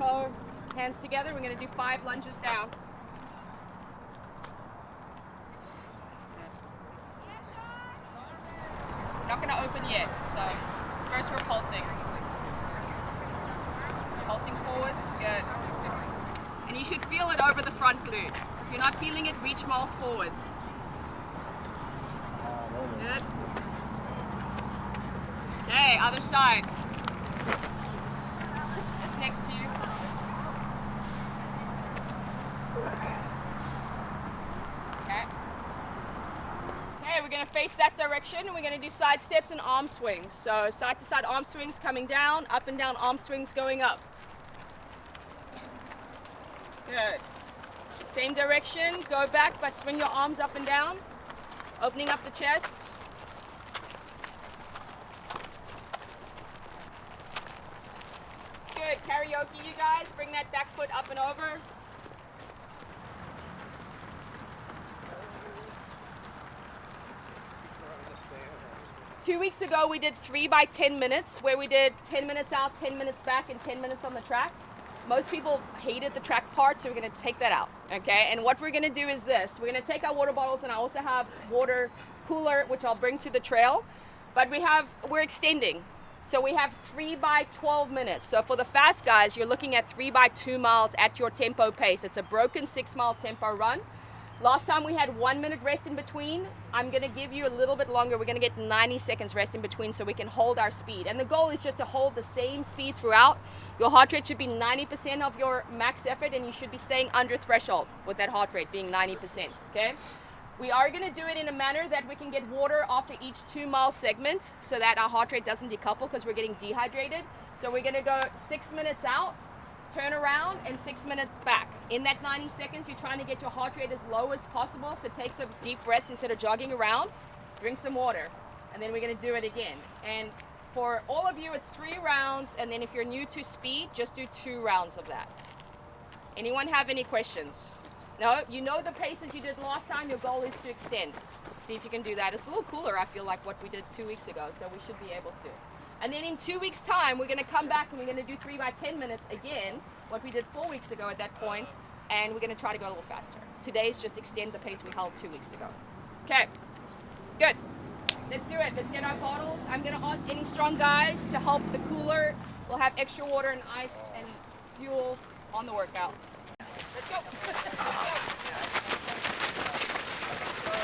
toe, hands together. We're going to do 5 lunges down. We're not going to open yet, so first we're pulsing. Pulsing forwards, good. And you should feel it over the front glute. If you're not feeling it, reach more forwards. Good. Okay, other side. Just next to you. Okay. Okay, we're going to face that direction and we're going to do side steps and arm swings. So side to side arm swings coming down, up and down arm swings going up. Good. Same direction, go back, but swing your arms up and down, opening up the chest. Good, karaoke you guys, bring that back foot up and over. Two weeks ago we did 3 by 10 minutes where we did 10 minutes out, 10 minutes back, and 10 minutes on the track. Most people hated the track part, so we're going to take that out, okay? And what we're going to do is this. We're going to take our water bottles, and I also have water cooler, which I'll bring to the trail. But we're extending. So we have 3 by 12 minutes. So for the fast guys, you're looking at 3 by 2 miles at your tempo pace. It's a broken 6-mile tempo run. Last time we had 1 minute rest in between. I'm going to give you a little bit longer. We're going to get 90 seconds rest in between so we can hold our speed. And the goal is just to hold the same speed throughout. Your heart rate should be 90% of your max effort, and you should be staying under threshold with that heart rate being 90%, okay? We are going to do it in a manner that we can get water after each 2-mile segment so that our heart rate doesn't decouple because we're getting dehydrated. So we're going to go 6 minutes out, turn around, and 6 minutes back. In that 90 seconds, you're trying to get your heart rate as low as possible, so take some deep breaths instead of jogging around. Drink some water, and then we're going to do it again. And for all of you, it's 3 rounds, and then if you're new to speed, just do 2 rounds of that. Anyone have any questions? No? You know the paces you did last time. Your goal is to extend. See if you can do that. It's a little cooler, I feel like, what we did 2 weeks ago, so we should be able to. And then in 2 weeks' time, we're going to come back and we're going to do 3 by 10 minutes again, what we did 4 weeks ago at that point, and we're going to try to go a little faster. Today's just extend the pace we held 2 weeks ago. Okay, good. Let's do it. Let's get our bottles. I'm going to ask any strong guys to help the cooler. We'll have extra water and ice and fuel on the workout. Let's go.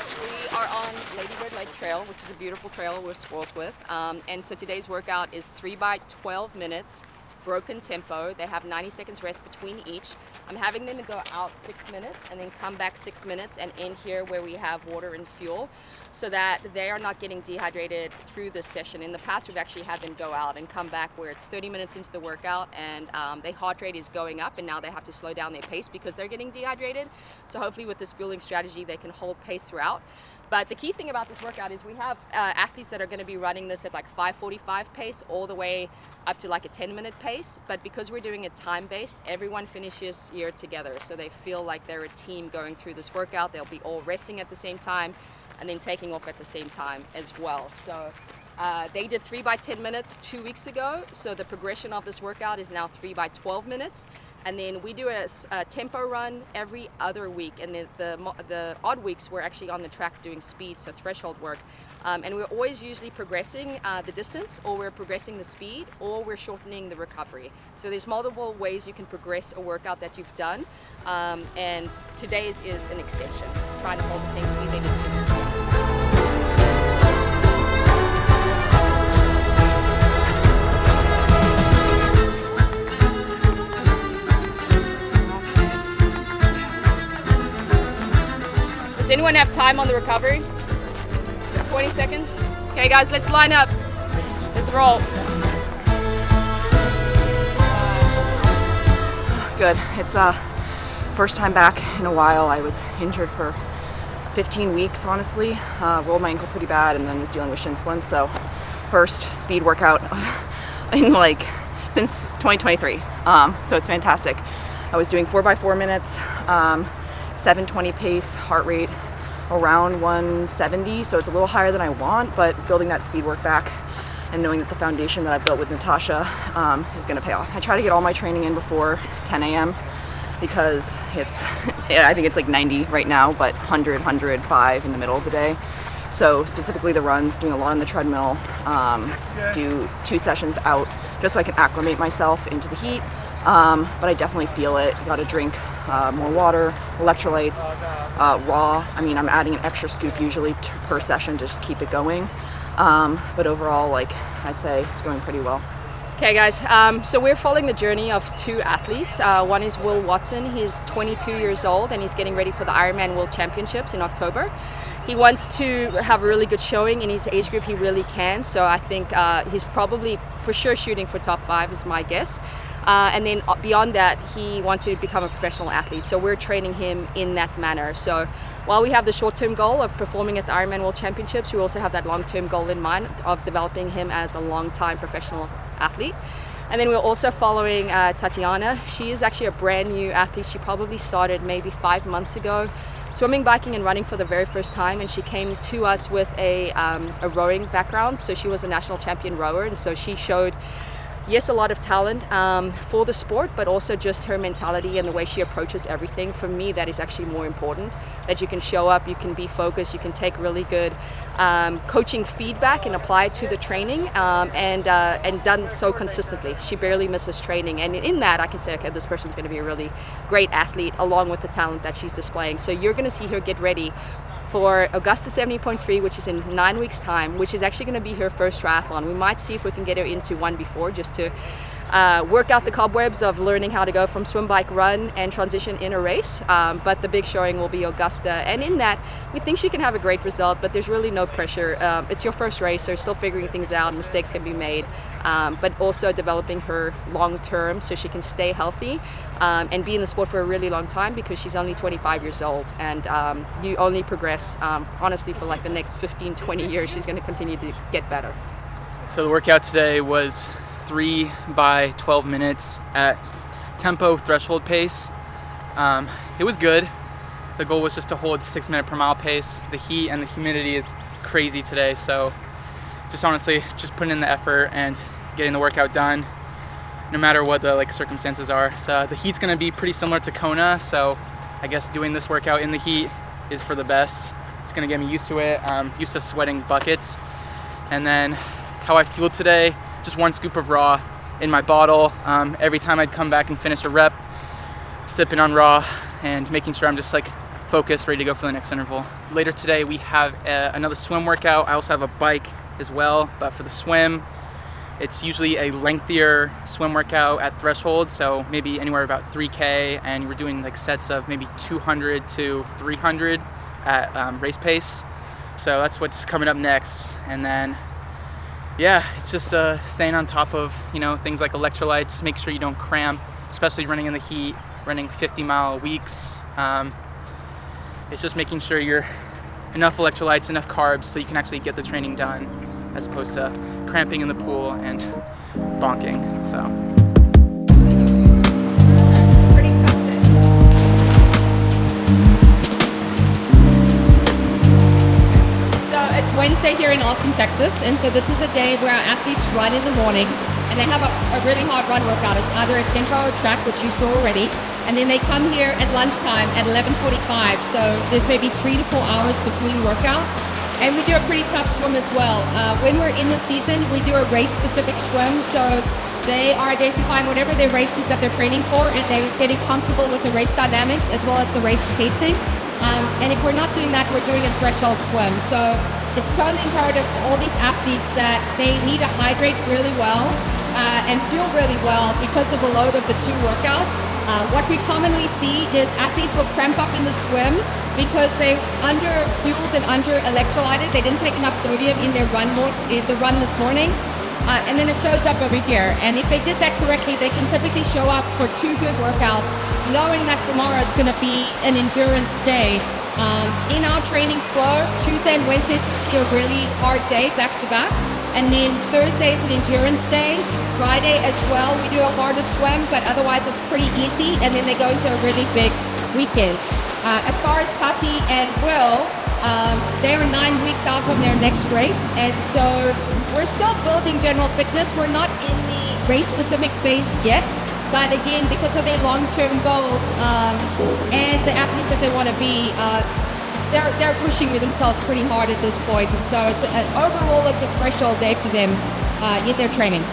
So we are on Lady Bird Lake Trail, which is a beautiful trail we're spoiled with. And so today's workout is 3 by 12 minutes, broken tempo. They have 90 seconds rest between each. I'm having them to go out 6 minutes and then come back 6 minutes and in here where we have water and fuel so that they are not getting dehydrated through this session. In the past, we've actually had them go out and come back where it's 30 minutes into the workout and their heart rate is going up and now they have to slow down their pace because they're getting dehydrated. So hopefully with this fueling strategy, they can hold pace throughout. But the key thing about this workout is we have athletes that are going to be running this at like 5:45 pace all the way up to like a 10-minute pace. But because we're doing it time-based, everyone finishes here together. So they feel like they're a team going through this workout. They'll be all resting at the same time and then taking off at the same time as well. So they did 3 by 10 minutes 2 weeks ago. So the progression of this workout is now 3 by 12 minutes. And then we do a tempo run every other week. And the odd weeks, we're actually on the track doing speed, so threshold work. And we're always usually progressing the distance, or we're progressing the speed, or we're shortening the recovery. So there's multiple ways you can progress a workout that you've done. And today's is an extension, trying to hold the same speed they did 2 weeks ago. Does anyone have time on the recovery? 20 seconds? Okay guys, let's line up. Let's roll. Good. It's first time back in a while. I was injured for 15 weeks, honestly. Rolled my ankle pretty bad and then was dealing with shin splints. So first speed workout in since 2023. So it's fantastic. I was doing 4 by 4 minutes. 720 pace, heart rate around 170, so it's a little higher than I want, but building that speed work back and knowing that the foundation that I've built with Natasha is going to pay off. I try to get all my training in before 10 a.m. because it's, I think it's like 90 right now, but 100, 105 in the middle of the day. So specifically the runs, doing a lot on the treadmill, do 2 sessions out just so I can acclimate myself into the heat. But I definitely feel it. Got to drink more water, electrolytes, raw. I mean, I'm adding an extra scoop usually per session to just keep it going. But overall, like, I'd say it's going pretty well. Okay guys, so we're following the journey of 2 athletes. One is Will Watson. He's 22 years old and he's getting ready for the Ironman World Championships in October. He wants to have a really good showing in his age group. He really can. So I think he's probably for sure shooting for top 5 is my guess. And then beyond that, he wants to become a professional athlete. So we're training him in that manner. So while we have the short-term goal of performing at the Ironman World Championships, we also have that long-term goal in mind of developing him as a long-time professional athlete. And then we're also following Tatiana. She is actually a brand new athlete. She probably started maybe 5 months ago, swimming, biking, and running for the very first time. And she came to us with a rowing background. So she was a national champion rower. And so she showed, yes, a lot of talent for the sport, but also just her mentality and the way she approaches everything. For me, that is actually more important, that you can show up, you can be focused, you can take really good coaching feedback and apply it to the training, and done so consistently. She barely misses training. And in that, I can say, okay, this person's going to be a really great athlete along with the talent that she's displaying. So you're going to see her get ready for Augusta 70.3, which is in 9 weeks' time, which is actually going to be her first triathlon. We might see if we can get her into one before, just to work out the cobwebs of learning how to go from swim, bike, run, and transition in a race. But the big showing will be Augusta. And in that, we think she can have a great result, but there's really no pressure. It's your first race, so still figuring things out, mistakes can be made, but also developing her long-term so she can stay healthy and be in the sport for a really long time, because she's only 25 years old. And you only progress, honestly, for like the next 15, 20 years. She's going to continue to get better. So the workout today was 3 by 12 minutes at tempo threshold pace. It was good. The goal was just to hold 6 minute per mile pace. The heat and the humidity is crazy today, so just honestly just putting in the effort and getting the workout done no matter what the circumstances are. So the heat's going to be pretty similar to Kona, so I guess doing this workout in the heat is for the best. It's going to get me used to it, used to sweating buckets. And then how I feel today, just 1 scoop of raw in my bottle. Every time I'd come back and finish a rep, sipping on raw and making sure I'm just focused, ready to go for the next interval. Later today we have another swim workout. I also have a bike as well, but for the swim, it's usually a lengthier swim workout at threshold, so maybe anywhere about 3K, and we're doing sets of maybe 200 to 300 at race pace. So that's what's coming up next. And then yeah, it's just staying on top of things like electrolytes, make sure you don't cramp, especially running in the heat, running 50-mile weeks. It's just making sure you're enough electrolytes, enough carbs, so you can actually get the training done, as opposed to cramping in the pool and bonking. So Pretty tough set. So it's Wednesday here in Austin, Texas, and so this is a day where our athletes run in the morning, and they have a really hard run workout. It's either a tempo or track, which you saw already, and then they come here at lunchtime at 11:45. So there's maybe 3 to 4 hours between workouts. And we do a pretty tough swim as well. When we're in the season, we do a race-specific swim. So they are identifying whatever their race is that they're training for, and they're getting comfortable with the race dynamics as well as the race pacing. And if we're not doing that, we're doing a threshold swim. So it's totally imperative for all these athletes that they need to hydrate really well and feel really well because of the load of the 2 workouts. What we commonly see is athletes will cramp up in the swim because they under-fueled and under-electrolyted. They didn't take enough sodium in their run this morning. And then it shows up over here. And if they did that correctly, they can typically show up for 2 good workouts, knowing that tomorrow is going to be an endurance day. In our training flow, Tuesday and Wednesdays is a really hard day back to back. And then Thursday is an endurance day. Friday as well, we do a harder swim, but otherwise it's pretty easy. And then they go into a really big weekend. As far as Tati and Will, they are 9 weeks out from their next race. And so we're still building general fitness. We're not in the race-specific phase yet. But again, because of their long-term goals and the athletes that they want to be, they're pushing themselves pretty hard at this point. And so overall, it's a threshold day for them in their training.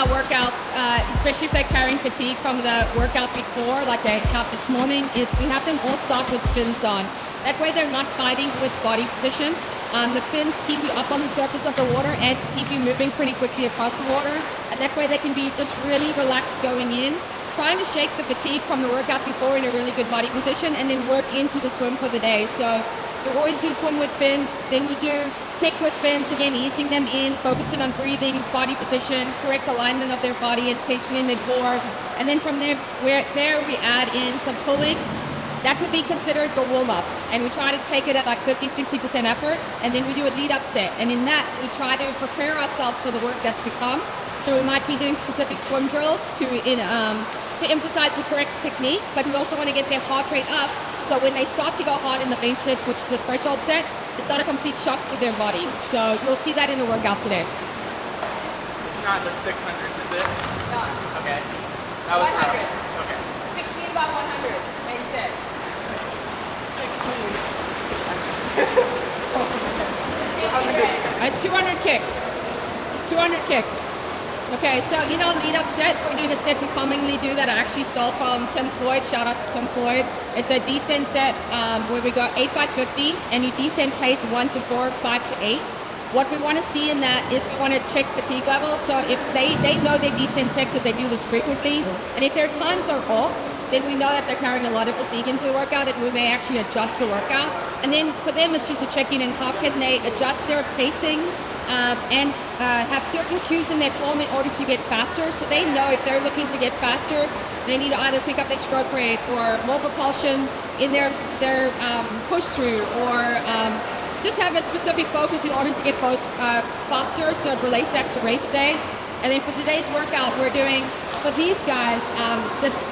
Workouts, especially if they're carrying fatigue from the workout before, like they have this morning, is we have them all start with fins on. That way they're not fighting with body position. The fins keep you up on the surface of the water and keep you moving pretty quickly across the water. And that way they can be just really relaxed going in, trying to shake the fatigue from the workout before in a really good body position, and then work into the swim for the day. So you always do swim with fins, then you do kick with fins, again easing them in, focusing on breathing, body position, correct alignment of their body and tensioning the core. And then from there we add in some pulling. That would be considered the warm-up. And we try to take it at like 50-60% effort, and then we do a lead-up set. And in that, we try to prepare ourselves for the work that's to come. So we might be doing specific swim drills to emphasize the correct technique, but we also want to get their heart rate up. So when they start to go hard in the main set, which is a threshold set, it's not a complete shock to their body. So you'll see that in the workout today. It's not the 600s, is it? No. Okay. That was 100s. Okay. 16 by 100, main set. 200 kick. 200 kick. Okay, so lead up set, we're doing a set we commonly do that I actually stole from Tim Floyd. Shout out to Tim Floyd. It's a descent set where we go 8 by 50, and you descent pace 1 to 4, 5 to 8. What we want to see in that is we want to check fatigue levels. So if they know their descent set because they do this frequently, and if their times are off, then we know that they're carrying a lot of fatigue into the workout, and we may actually adjust the workout. And then for them, it's just a check-in and how can they adjust their pacing and have certain cues in their form in order to get faster. So they know if they're looking to get faster, they need to either pick up their stroke rate or more propulsion in their push through, or just have a specific focus in order to get faster. So it relates that to race day. And then for today's workout, we're doing, for these guys,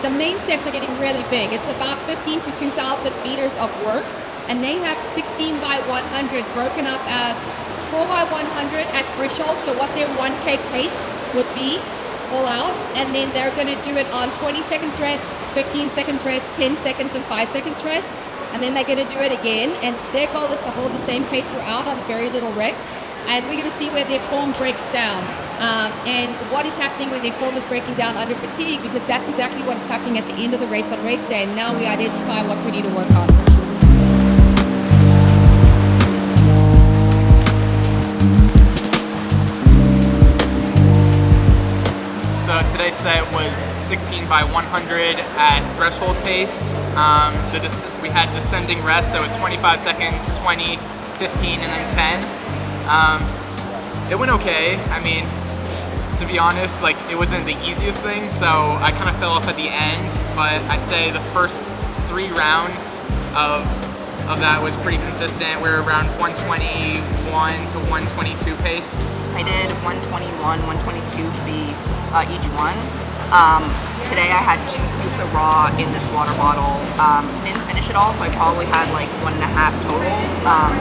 the main sets are getting really big. It's about 15 to 2,000 meters of work, and they have 16 by 100 broken up as 4 by 100 at threshold, so what their 1K pace would be all out, and then they're going to do it on 20 seconds rest, 15 seconds rest, 10 seconds, and 5 seconds rest, and then they're going to do it again, and their goal is to hold the same pace throughout on very little rest. And we're going to see where their form breaks down and what is happening when their form is breaking down under fatigue, because that's exactly what is happening at the end of the race on race day, and now we identify what we need to work on. So today's set was 16 by 100 at threshold pace. We had descending rest, so it was 25 seconds, 20, 15, and then 10. It went okay. I mean, to be honest, like, it wasn't the easiest thing, so I kind of fell off at the end, but I'd say the first 3 rounds of that was pretty consistent. We were around 121 to 122 pace. I did 121, 122 for each one. Today I had 2 scoops of raw in this water bottle. Didn't finish it all, so I probably had like 1.5 total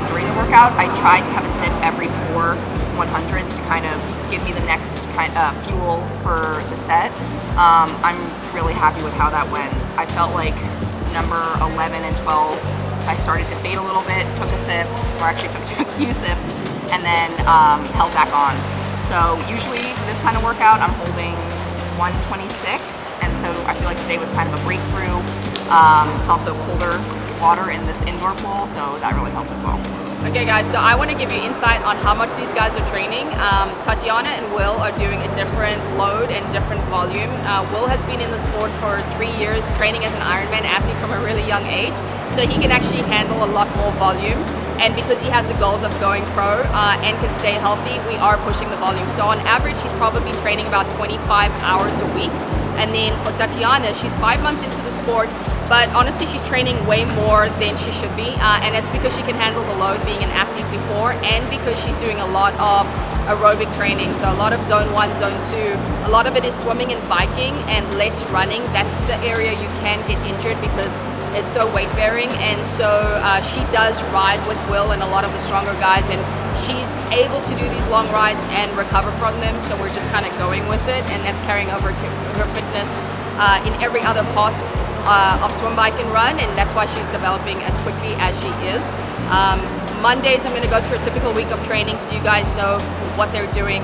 during the workout. I tried to have a sip every 4 100s to kind of give me the next kind of fuel for the set. I'm really happy with how that went. I felt like number 11 and 12, I started to fade a little bit, took a sip, or actually took a few sips, and then held back on. So usually for this kind of workout, I'm holding 126, and so I feel like today was kind of a breakthrough. It's also colder water in this indoor pool, so that really helped as well. Okay guys, so I want to give you insight on how much these guys are training. Tatiana and Will are doing a different load and different volume. Will has been in the sport for 3 years, training as an Ironman athlete from a really young age, so he can actually handle a lot more volume. And because he has the goals of going pro and can stay healthy, we are pushing the volume. So on average, he's probably training about 25 hours a week. And then for Tatiana, she's 5 months into the sport, but honestly, she's training way more than she should be. And it's because she can handle the load being an athlete before, and because she's doing a lot of aerobic training. So a lot of zone 1, zone 2. A lot of it is swimming and biking and less running. That's the area you can get injured because it's so weight bearing. And so she does ride with Will and a lot of the stronger guys, and she's able to do these long rides and recover from them. So we're just kind of going with it, and that's carrying over to her fitness in every other parts of swim, bike, and run, and that's why she's developing as quickly as she is. Mondays, I'm going to go through a typical week of training so you guys know what they're doing.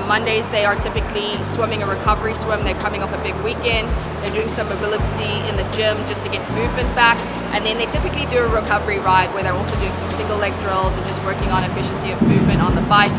Mondays, they are typically swimming a recovery swim. They're coming off a big weekend. They're doing some mobility in the gym just to get movement back. And then they typically do a recovery ride where they're also doing some single leg drills and just working on efficiency of movement on the bike.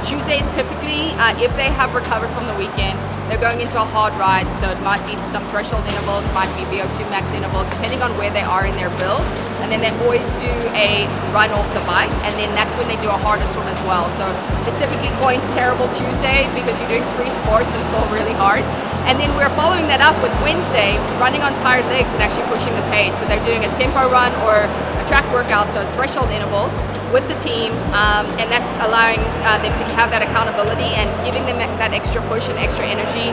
Tuesdays, typically, if they have recovered from the weekend, they're going into a hard ride. So it might be some threshold intervals, might be VO2 max intervals, depending on where they are in their build. And then they always do a run off the bike, and then that's when they do a harder swim as well. So it's typically going terrible Tuesday because you're doing 3 sports and it's all really hard. And then we're following that up with Wednesday, running on tired legs and actually pushing the pace. So they're doing a tempo run or a track workout, so it's threshold intervals with the team, and that's allowing them to have that accountability and giving them that extra push and extra energy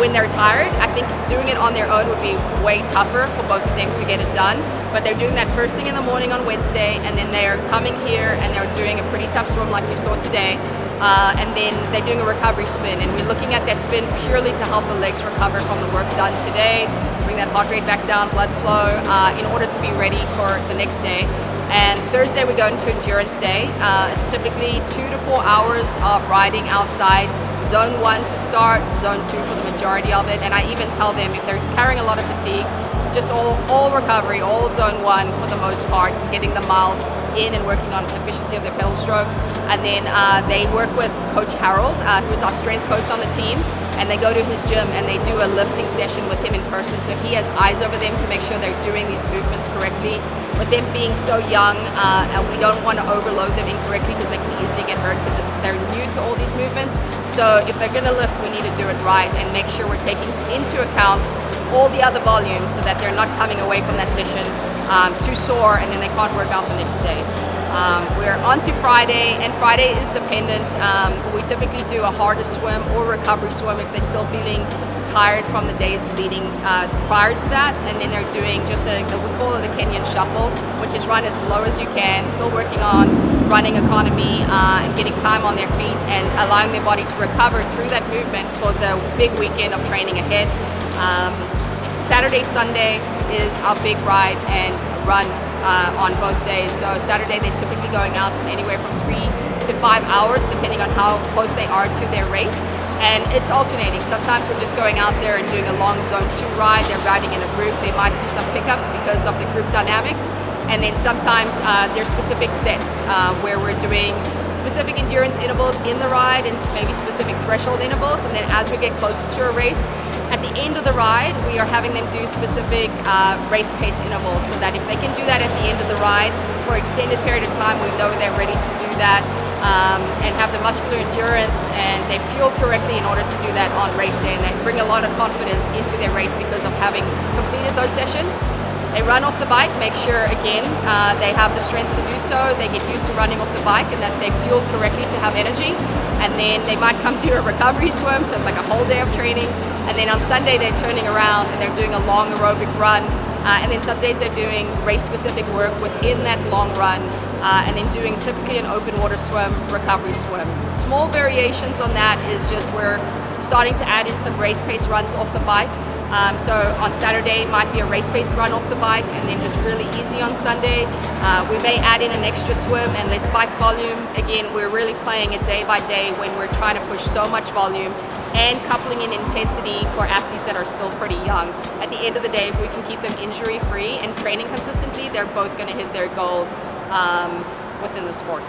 when they're tired. I think doing it on their own would be way tougher for both of them to get it done, but they're doing that first thing in the morning on Wednesday, and then they're coming here and they're doing a pretty tough swim like you saw today, and then they're doing a recovery spin, and we're looking at that spin purely to help the legs recover from the work done today, bring that heart rate back down, blood flow, in order to be ready for the next day. And Thursday we go into endurance day. It's typically 2 to 4 hours of riding outside. Zone 1 to start, zone 2 for the majority of it. And I even tell them if they're carrying a lot of fatigue, just all recovery, all zone 1 for the most part, getting the miles in and working on efficiency of their pedal stroke. And then they work with Coach Harold, who's our strength coach on the team. And they go to his gym and they do a lifting session with him in person. So he has eyes over them to make sure they're doing these movements correctly. With them being so young, and we don't want to overload them incorrectly because they can easily get hurt because they're new to all these movements. So if they're going to lift, we need to do it right and make sure we're taking into account all the other volumes so that they're not coming away from that session too sore and then they can't work out the next day. We're on to Friday, and Friday is dependent. We typically do a harder swim or recovery swim if they're still feeling tired from the days leading prior to that, and then they're doing just we call it a Kenyan shuffle, which is run as slow as you can, still working on running economy and getting time on their feet and allowing their body to recover through that movement for the big weekend of training ahead. Saturday, Sunday is our big ride and run on both days. So Saturday they're typically going out anywhere from 3 to 5 hours depending on how close they are to their race, and it's alternating. Sometimes we're just going out there and doing a long zone 2 ride. They're riding in a group. There might be some pickups because of the group dynamics, and then sometimes there's specific sets where we're doing specific endurance intervals in the ride and maybe specific threshold intervals, and then as we get closer to a race, at the end of the ride, we are having them do specific race pace intervals so that if they can do that at the end of the ride for an extended period of time, we know they're ready to do that and have the muscular endurance and they fuel correctly in order to do that on race day, and they bring a lot of confidence into their race because of having completed those sessions. They run off the bike, make sure again they have the strength to do so, they get used to running off the bike and that they fuel correctly to have energy, and then they might come to a recovery swim, so it's like a whole day of training. And then on Sunday they're turning around and they're doing a long aerobic run, and then some days they're doing race-specific work within that long run, and then doing typically an open water swim, recovery swim. Small variations on that is just we're starting to add in some race pace runs off the bike. So on Saturday it might be a race pace run off the bike, and then just really easy on Sunday. We may add in an extra swim and less bike volume. Again, we're really playing it day by day when we're trying to push so much volume and coupling in intensity for athletes that are still pretty young. At the end of the day, if we can keep them injury free and training consistently, they're both going to hit their goals within the sport.